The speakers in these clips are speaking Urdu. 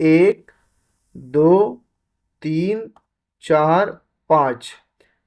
1 2 3 4 5,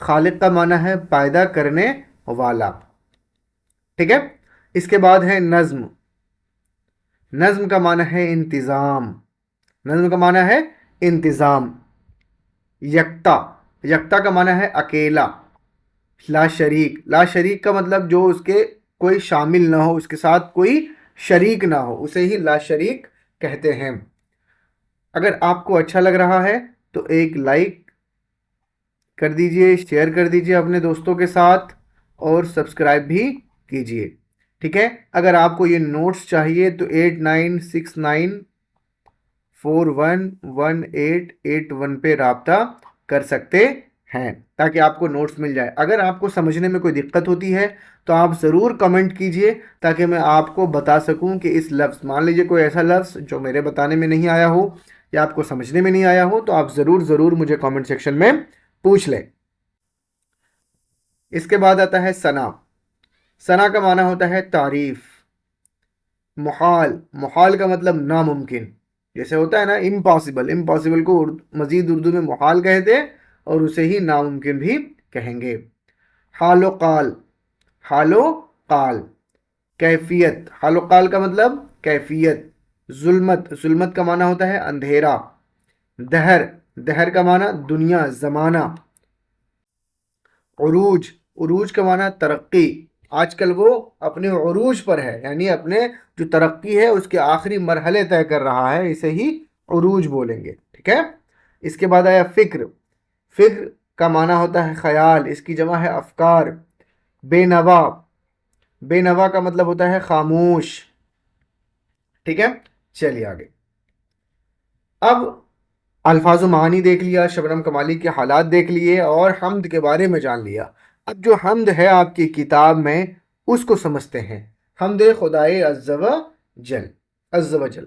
خالق کا معنی ہے پیدا کرنے والا، ٹھیک ہے. اس کے بعد ہے نظم. نظم کا معنی ہے انتظام. نظم کا معنی ہے انتظام. یکتا. یکتا کا معنی ہے اکیلا. لا شریک. لا شریک کا مطلب جو اس کے کوئی شامل نہ ہو، اس کے ساتھ کوئی شریک نہ ہو، اسے ہی لا شریک کہتے ہیں. اگر آپ کو اچھا لگ رہا ہے تو ایک لائک کر دیجئے، شیئر کر دیجئے اپنے دوستوں کے ساتھ، اور سبسکرائب بھی کیجئے، ٹھیک ہے. اگر آپ کو یہ نوٹس چاہیے تو 8969411881 پہ رابطہ کر سکتے ہیں تاکہ آپ کو نوٹس مل جائے. اگر آپ کو سمجھنے میں کوئی دقت ہوتی ہے تو آپ ضرور کمنٹ کیجئے تاکہ میں آپ کو بتا سکوں کہ اس لفظ، مان لیجئے کوئی ایسا لفظ جو میرے بتانے میں نہیں آیا ہو یا آپ کو سمجھنے میں نہیں آیا ہو تو آپ ضرور مجھے کمنٹ سیکشن میں پوچھ لیں. اس کے بعد آتا ہے ثنا. ثنا کا معنی ہوتا ہے تعریف. محال. محال کا مطلب ناممکن، جیسے ہوتا ہے نا امپاسبل. امپاسبل کو مزید اردو میں محال کہتے اور اسے ہی ناممکن بھی کہیں گے. حال و قال. حال و قال کیفیت. حال و قال کا مطلب کیفیت. ظلمت. ظلمت کا معنی ہوتا ہے اندھیرا. دہر. دہر کا معنی دنیا، زمانہ. عروج. عروج کا معنی ترقی. آج کل وہ اپنے عروج پر ہے، یعنی اپنے جو ترقی ہے اس کے آخری مرحلے طے کر رہا ہے، اسے ہی عروج بولیں گے، ٹھیک ہے. اس کے بعد آیا فکر. فکر کا معنی ہوتا ہے خیال، اس کی جمع ہے افکار. بے نوا. بے نوا کا مطلب ہوتا ہے خاموش، ٹھیک ہے. چلیے آگے. اب الفاظ و معانی دیکھ لیا، شبنم کمالی کے حالات دیکھ لیے، اور حمد کے بارے میں جان لیا. اب جو حمد ہے آپ کی کتاب میں اس کو سمجھتے ہیں. حمد خدائے عز و جل. عز و جل.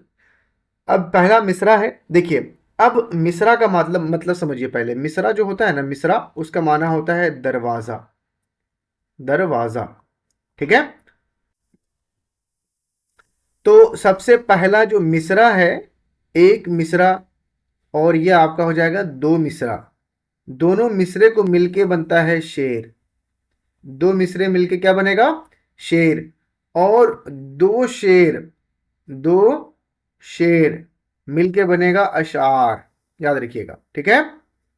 اب پہلا مصرع ہے. دیکھیے اب مصرع کا مطلب سمجھیے. پہلے مصرع جو ہوتا ہے نا، مصرع اس کا معنی ہوتا ہے دروازہ. دروازہ، ٹھیک ہے. تو سب سے پہلا جو مصرع ہے، ایک مصرع اور یہ آپ کا ہو جائے گا دو مصرع. دونوں مصرے کو مل کے بنتا ہے شعر. دو مصرے مل کے کیا بنے گا؟ شعر. اور دو شعر مل کے بنے گا اشعار. یاد رکھیے گا، ٹھیک ہے.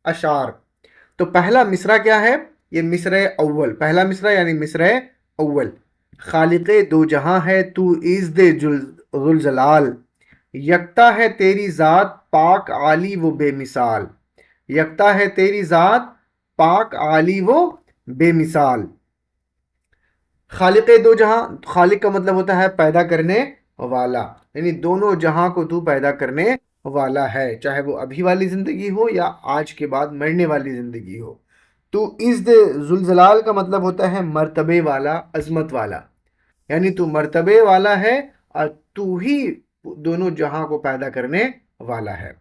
اشعار. تو پہلا مصرع کیا ہے؟ یہ مصرع اول. پہلا مصرع یعنی مصرع اول. خالق دو جہاں ہے تو عزت ذوالجلال، یکتا ہے تیری ذات پاک عالی و بے مثال. یکتا ہے تیری ذات پاک عالی و بے مثال. خالق دو جہاں. خالق کا مطلب ہوتا ہے پیدا کرنے والا، یعنی دونوں جہاں کو تو پیدا کرنے والا ہے، چاہے وہ ابھی والی زندگی ہو یا آج کے بعد مرنے والی زندگی ہو. تو عزت ذوالجلال کا مطلب ہوتا ہے مرتبے والا، عظمت والا، یعنی تو مرتبے والا ہے اور تو ہی دونوں جہاں کو پیدا کرنے والا ہے.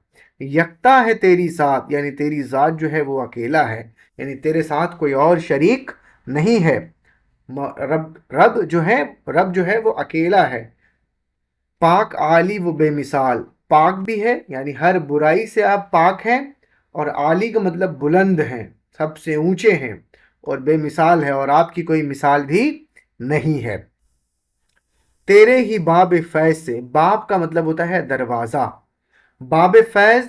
یکتا ہے تیری ذات، یعنی تیری ذات جو ہے وہ اکیلا ہے، یعنی تیرے ساتھ کوئی اور شریک نہیں ہے. رب جو ہے وہ اکیلا ہے. پاک عالی و بے مثال. پاک بھی ہے یعنی ہر برائی سے آپ پاک ہیں، اور عالی کا مطلب بلند ہیں، سب سے اونچے ہیں، اور بے مثال ہے اور آپ کی کوئی مثال بھی نہیں ہے. تیرے ہی باب فیض سے. باب کا مطلب ہوتا ہے دروازہ. باب فیض،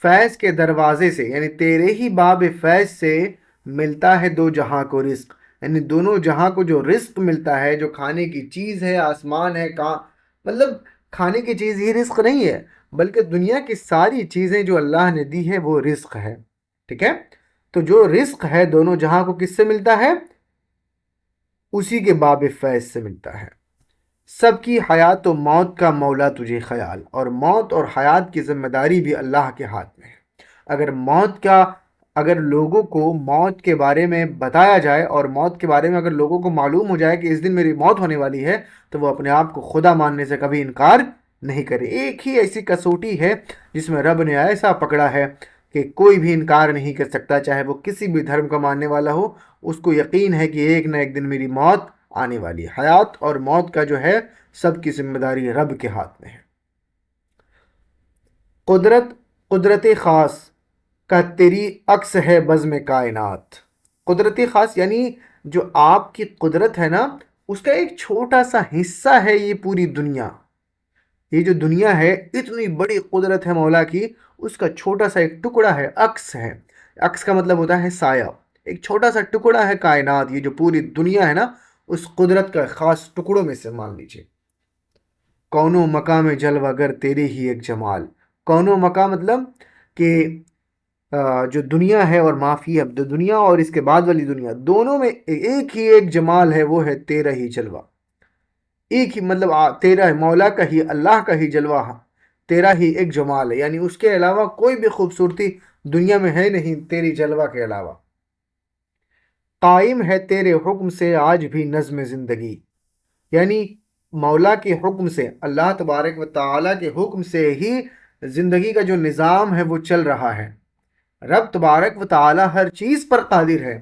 فیض کے دروازے سے، یعنی تیرے ہی باب فیض سے ملتا ہے دو جہاں کو رزق. یعنی دونوں جہاں کو جو رزق ملتا ہے، جو کھانے کی چیز ہے، آسمان ہے، مطلب کھانے کی چیز ہی رزق نہیں ہے، بلکہ دنیا کی ساری چیزیں جو اللہ نے دی ہے وہ رزق ہے، ٹھیک ہے. تو جو رزق ہے دونوں جہاں کو کس سے ملتا ہے؟ اسی کے باب فیض سے ملتا ہے. سب کی حیات و موت کا مولا تجھے خیال. اور موت اور حیات کی ذمہ داری بھی اللہ کے ہاتھ میں ہے. اگر لوگوں کو موت کے بارے میں بتایا جائے اور موت کے بارے میں اگر لوگوں کو معلوم ہو جائے کہ اس دن میری موت ہونے والی ہے، تو وہ اپنے آپ کو خدا ماننے سے کبھی انکار نہیں کرے. ایک ہی ایسی کسوٹی ہے جس میں رب نے ایسا پکڑا ہے کہ کوئی بھی انکار نہیں کر سکتا، چاہے وہ کسی بھی دھرم کا ماننے والا ہو. اس کو یقین ہے کہ ایک نہ ایک دن میری موت آنے والی. حیات اور موت کا جو ہے سب کی ذمہ داری رب کے ہاتھ میں ہے. قدرت خاص کا تیری عکس ہے بزم کائنات. قدرتی خاص یعنی جو آپ کی قدرت ہے نا، اس کا ایک چھوٹا سا حصہ ہے یہ پوری دنیا. یہ جو دنیا ہے اتنی بڑی قدرت ہے مولا کی، اس کا چھوٹا سا ایک ٹکڑا ہے، عکس ہے. عکس کا مطلب ہوتا ہے سایہ. ایک چھوٹا سا ٹکڑا ہے کائنات، یہ جو پوری دنیا ہے نا، اس قدرت کا خاص ٹکڑوں میں سے مان لیجئے. کونو مقام جلوہ گر تیرے ہی ایک جمال. کونو مقام مطلب کہ جو دنیا ہے اور معافی ہے، دنیا اور اس کے بعد والی دنیا دونوں میں ایک ہی ایک جمال ہے، وہ ہے تیرا ہی جلوہ. ایک ہی مطلب تیرا مولا کا ہی، اللہ کا ہی جلوہ، تیرا ہی ایک جمال ہے، یعنی اس کے علاوہ کوئی بھی خوبصورتی دنیا میں ہے نہیں تیری جلوہ کے علاوہ. قائم ہے تیرے حکم سے آج بھی نظم زندگی. یعنی مولا کے حکم سے، اللہ تبارک و تعالیٰ کے حکم سے ہی زندگی کا جو نظام ہے وہ چل رہا ہے. رب تبارک و تعالیٰ ہر چیز پر قادر ہے،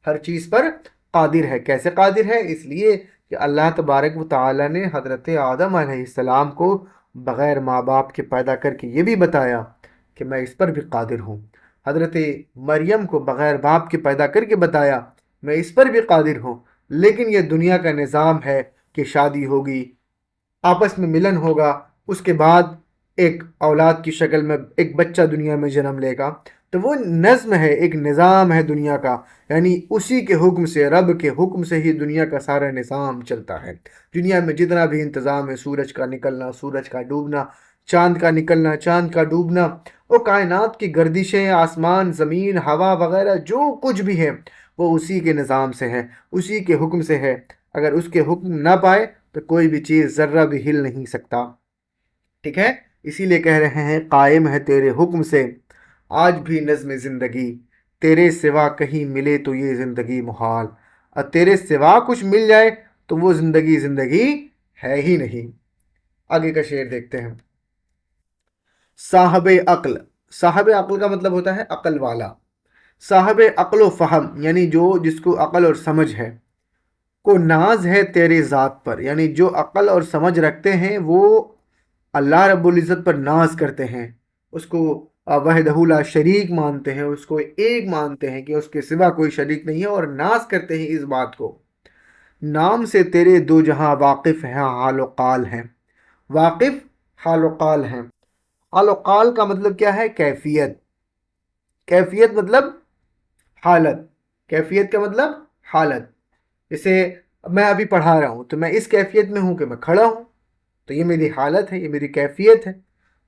ہر چیز پر قادر ہے. کیسے قادر ہے؟ اس لیے کہ اللہ تبارک و تعالیٰ نے حضرت آدم علیہ السلام کو بغیر ماں باپ کے پیدا کر کے یہ بھی بتایا کہ میں اس پر بھی قادر ہوں. حضرت مریم کو بغیر باپ کے پیدا کر کے بتایا میں اس پر بھی قادر ہوں. لیکن یہ دنیا کا نظام ہے کہ شادی ہوگی، آپس میں ملن ہوگا، اس کے بعد ایک اولاد کی شکل میں ایک بچہ دنیا میں جنم لے گا. تو وہ نظم ہے، ایک نظام ہے دنیا کا، یعنی اسی کے حکم سے، رب کے حکم سے ہی دنیا کا سارا نظام چلتا ہے. دنیا میں جتنا بھی انتظام ہے، سورج کا نکلنا، سورج کا ڈوبنا، چاند کا نکلنا، چاند کا ڈوبنا، وہ کائنات کی گردشیں، آسمان، زمین، ہوا وغیرہ جو کچھ بھی ہے وہ اسی کے نظام سے ہے، اسی کے حکم سے ہے. اگر اس کے حکم نہ پائے تو کوئی بھی چیز ذرہ بھی ہل نہیں سکتا. ٹھیک ہے، اسی لیے کہہ رہے ہیں قائم ہے تیرے حکم سے آج بھی نظم زندگی، تیرے سوا کہیں ملے تو یہ زندگی محال. اور تیرے سوا کچھ مل جائے تو وہ زندگی زندگی ہے ہی نہیں. آگے کا شعر دیکھتے ہیں. صاحب عقل. صاحب عقل کا مطلب ہوتا ہے عقل والا. صاحب عقل و فہم یعنی جس کو عقل اور سمجھ ہے، کو ناز ہے تیرے ذات پر. یعنی جو عقل اور سمجھ رکھتے ہیں وہ اللہ رب العزت پر ناز کرتے ہیں، اس کو وحدہ لا شریک مانتے ہیں، اس کو ایک مانتے ہیں کہ اس کے سوا کوئی شریک نہیں ہے، اور ناز کرتے ہیں اس بات کو. نام سے تیرے دو جہاں واقف ہیں، حال و قال ہیں. واقف، حال و قال ہیں. حال و قال کا مطلب کیا ہے؟ کیفیت. کیفیت مطلب حالت. کیفیت کا مطلب حالت. جیسے میں ابھی پڑھا رہا ہوں تو میں اس کیفیت میں ہوں کہ میں کھڑا ہوں، تو یہ میری حالت ہے، یہ میری کیفیت ہے.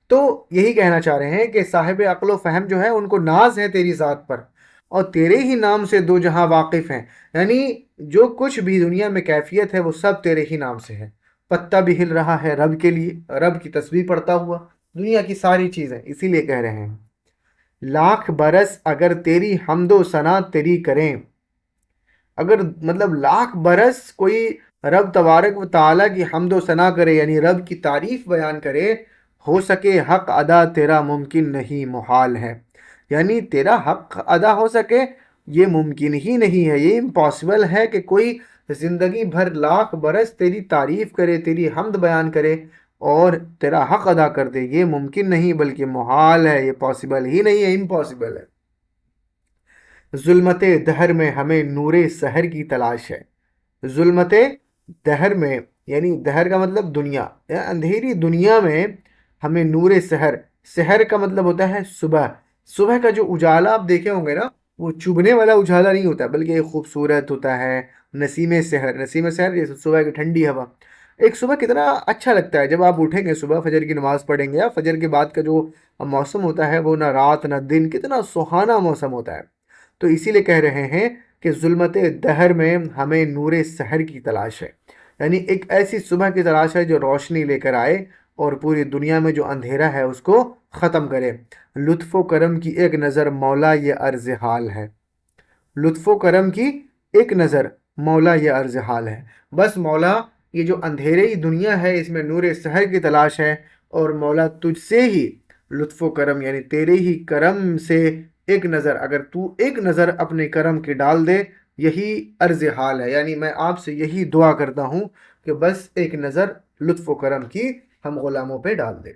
تو یہی کہنا چاہ رہے ہیں کہ صاحب عقل و فہم جو ہے ان کو ناز ہے تیری ذات پر، اور تیرے ہی نام سے دو جہاں واقف ہیں. یعنی جو کچھ بھی دنیا میں کیفیت ہے وہ سب تیرے ہی نام سے ہے. پتہ بھی ہل رہا ہے رب کے لیے، رب کی تسبیح پڑھتا ہوا، دنیا کی ساری چیزیں. اسی لیے کہہ رہے ہیں لاکھ برس اگر تیری حمد و ثنا تیری کریں. اگر مطلب لاکھ برس کوئی رب تبارک و تعالیٰ کی حمد و ثنا کرے، یعنی رب کی تعریف بیان کرے، ہو سکے حق ادا تیرا ممکن نہیں محال ہے. یعنی تیرا حق ادا ہو سکے یہ ممکن ہی نہیں ہے، یہ امپاسبل ہے کہ کوئی زندگی بھر لاکھ برس تیری تعریف کرے، تیری حمد بیان کرے اور تیرا حق ادا کر دے. یہ ممکن نہیں بلکہ محال ہے، یہ پاسبل ہی نہیں ہے، امپاسبل ہے. ظلمت دہر میں ہمیں نور سحر کی تلاش ہے. ظلمت دہر میں یعنی دہر کا مطلب دنیا، اندھیری دنیا میں ہمیں نور سحر. سحر کا مطلب ہوتا ہے صبح. صبح کا جو اجالا آپ دیکھے ہوں گے نا، وہ چبھنے والا اجالا نہیں ہوتا بلکہ ایک خوبصورت ہوتا ہے. نسیم سحر، نسیم سحر جیسے صبح کی ٹھنڈی ہوا. ایک صبح کتنا اچھا لگتا ہے جب آپ اٹھیں گے صبح، فجر کی نماز پڑھیں گے، یا فجر کے بعد کا جو موسم ہوتا ہے وہ نہ رات نہ دن، کتنا سہانا موسم ہوتا ہے. تو اسی لیے کہہ رہے ہیں کہ ظلمت دہر میں ہمیں نور سحر کی تلاش ہے. یعنی ایک ایسی صبح کی تلاش ہے جو روشنی لے کر آئے اور پوری دنیا میں جو اندھیرا ہے اس کو ختم کرے. لطف و کرم کی ایک نظر مولا یہ عرض حال ہے. لطف و کرم کی ایک نظر مولا یہ عرض حال ہے. بس مولا یہ جو اندھیرے دنیا ہے اس میں نور سحر کی تلاش ہے، اور مولا تجھ سے ہی لطف و کرم یعنی تیرے ہی کرم سے ایک نظر، اگر تو ایک نظر اپنے کرم کی ڈال دے، یہی عرض حال ہے. یعنی میں آپ سے یہی دعا کرتا ہوں کہ بس ایک نظر لطف و کرم کی ہم غلاموں پہ ڈال دے.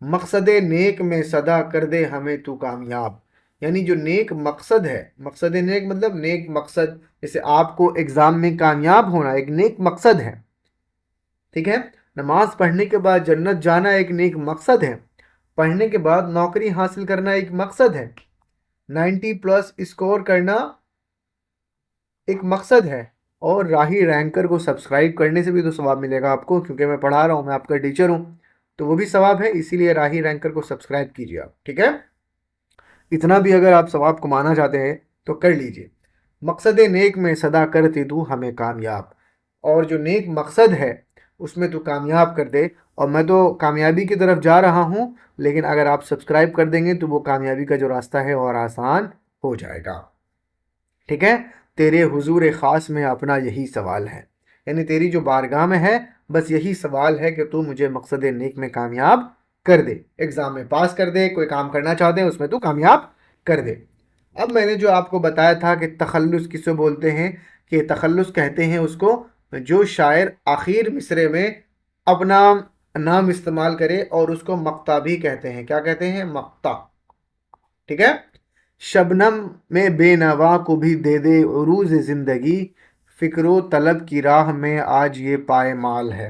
مقصد نیک میں صدا کر دے ہمیں تو کامیاب. یعنی جو نیک مقصد ہے، مقصد نیک مطلب نیک مقصد، جیسے آپ کو ایگزام میں کامیاب ہونا ایک نیک مقصد ہے، ٹھیک ہے، نماز پڑھنے کے بعد جنت جانا ایک نیک مقصد ہے، پڑھنے کے بعد نوکری حاصل کرنا ایک مقصد ہے، 90+ اسکور کرنا ایک مقصد ہے، اور راہی رینکر کو سبسکرائب کرنے سے بھی تو ثواب ملے گا آپ کو، کیونکہ میں پڑھا رہا ہوں، میں آپ کا ٹیچر ہوں، تو وہ بھی ثواب ہے، اسی لیے راہی رینکر کو سبسکرائب کیجیے آپ، ٹھیک ہے۔ اتنا بھی اگر آپ ثواب کمانا چاہتے ہیں تو کر لیجئے۔ مقصد نیک میں صدا کرتے تو ہمیں کامیاب، اور جو نیک مقصد ہے اس میں تو کامیاب کر دے، اور میں تو کامیابی کی طرف جا رہا ہوں، لیکن اگر آپ سبسکرائب کر دیں گے تو وہ کامیابی کا جو راستہ ہے اور آسان ہو جائے گا، ٹھیک ہے۔ تیرے حضور خاص میں اپنا یہی سوال ہے، یعنی تیری جو بارگاہ میں ہے بس یہی سوال ہے کہ تو مجھے مقصد نیک میں کامیاب کر دے، ایگزام میں پاس کر دے، کوئی کام کرنا چاہتے ہیں اس میں تو کامیاب کر دے۔ اب میں نے جو آپ کو بتایا تھا کہ تخلص کسے بولتے ہیں، کہ تخلص کہتے ہیں اس کو جو شاعر آخر مصرے میں اپنا نام استعمال کرے، اور اس کو مقطع بھی کہتے ہیں، کیا کہتے ہیں؟ مقطع، ٹھیک ہے۔ شبنم میں بے نوا کو بھی دے دے عروج زندگی، فکر و طلب کی راہ میں آج یہ پائمال ہے۔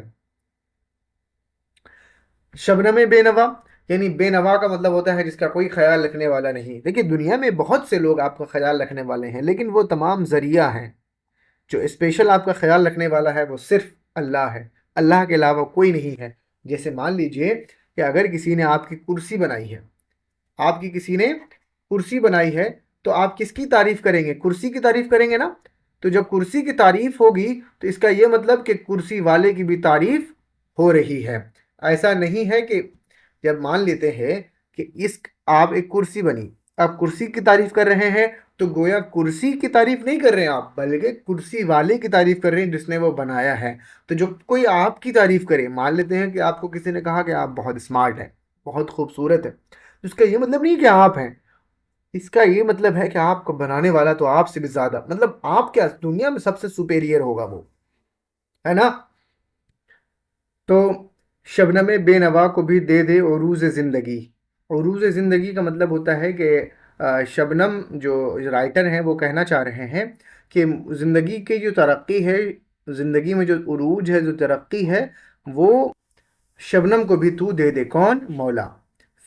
شبنم بے نوا یعنی بے نوا کا مطلب ہوتا ہے جس کا کوئی خیال رکھنے والا نہیں۔ دیکھیے دنیا میں بہت سے لوگ آپ کا خیال رکھنے والے ہیں، لیکن وہ تمام ذریعہ ہیں۔ جو اسپیشل آپ کا خیال رکھنے والا ہے وہ صرف اللہ ہے، اللہ کے علاوہ کوئی نہیں ہے۔ جیسے مان لیجئے کہ اگر کسی نے آپ کی کرسی بنائی ہے، آپ کی کسی نے کرسی بنائی ہے، تو آپ کس کی تعریف کریں گے؟ کرسی کی تعریف کریں گے نا۔ تو جب کرسی کی تعریف ہوگی تو اس کا یہ مطلب کہ کرسی والے کی بھی تعریف ہو رہی ہے۔ ایسا نہیں ہے کہ جب مان لیتے ہیں کہ آپ ایک کرسی بنی، آپ کرسی کی تعریف کر رہے ہیں، تو گویا کرسی کی تعریف نہیں کر رہے ہیں آپ، بلکہ کرسی والے کی تعریف کر رہے ہیں جس نے وہ بنایا ہے۔ تو جو کوئی آپ کی تعریف کرے، مان لیتے ہیں کہ آپ کو کسی نے کہا کہ آپ بہت اسمارٹ ہیں، بہت خوبصورت ہے، اس کا یہ مطلب نہیں کہ آپ ہیں، اس کا یہ مطلب ہے کہ آپ کو بنانے والا تو آپ سے بھی زیادہ، مطلب آپ کیا دنیا میں سب سے سپیریئر ہوگا وہ، ہے نا۔ تو شبنم بے نوا کو بھی دے دے عروج زندگی۔ عروج زندگی کا مطلب ہوتا ہے کہ شبنم جو رائٹر ہیں وہ کہنا چاہ رہے ہیں کہ زندگی کی جو ترقی ہے، زندگی میں جو عروج ہے، جو ترقی ہے، وہ شبنم کو بھی تو دے دے۔ کون؟ مولا۔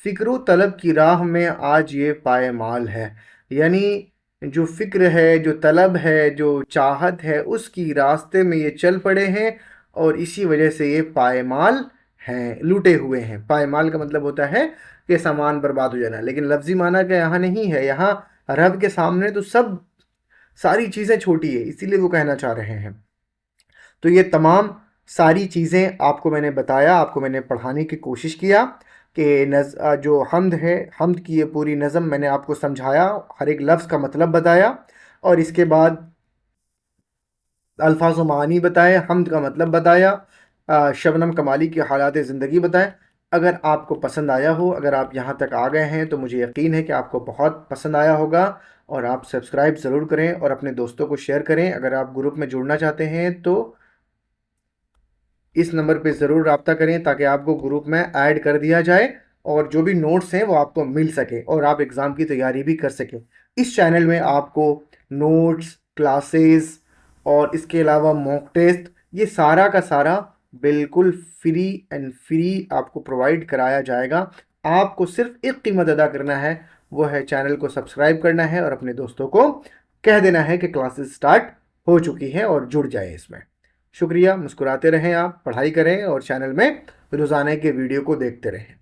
فکر و طلب کی راہ میں آج یہ پائمال ہے، یعنی جو فکر ہے، جو طلب ہے، جو چاہت ہے، اس کی راستے میں یہ چل پڑے ہیں، اور اسی وجہ سے یہ پائمال ہیں، لوٹے ہوئے ہیں۔ پائمال کا مطلب ہوتا ہے کہ سامان برباد ہو جانا، لیکن لفظی معنی کا یہاں نہیں ہے، یہاں رب کے سامنے تو ساری چیزیں چھوٹی ہے، اسی لیے وہ کہنا چاہ رہے ہیں۔ تو یہ تمام ساری چیزیں آپ کو میں نے بتایا، آپ کو میں نے پڑھانے کی کوشش کیا کہ جو حمد ہے، حمد کی یہ پوری نظم میں نے آپ کو سمجھایا، ہر ایک لفظ کا مطلب بتایا، اور اس کے بعد الفاظ و معانی بتائے، حمد کا مطلب بتایا، شبنم کمالی کی حالات زندگی بتائے۔ اگر آپ کو پسند آیا ہو، اگر آپ یہاں تک آ گئے ہیں، تو مجھے یقین ہے کہ آپ کو بہت پسند آیا ہوگا، اور آپ سبسکرائب ضرور کریں اور اپنے دوستوں کو شیئر کریں۔ اگر آپ گروپ میں جڑنا چاہتے ہیں تو اس نمبر پہ ضرور رابطہ کریں تاکہ آپ کو گروپ میں ایڈ کر دیا جائے، اور جو بھی نوٹس ہیں وہ آپ کو مل سکے اور آپ ایگزام کی تیاری بھی کر سکیں۔ اس چینل میں آپ کو نوٹس، کلاسز اور اس کے علاوہ موک ٹیسٹ، یہ سارا کا سارا بالکل فری آپ کو پرووائڈ کرایا جائے گا۔ آپ کو صرف ایک قیمت ادا کرنا ہے، وہ ہے چینل کو سبسکرائب کرنا ہے، اور اپنے دوستوں کو کہہ دینا ہے کہ کلاسز سٹارٹ ہو چکی ہیں اور جڑ جائیں اس میں۔ شکریہ، مسکراتے رہیں، آپ پڑھائی کریں اور چینل میں روزانہ کے ویڈیو کو دیکھتے رہیں۔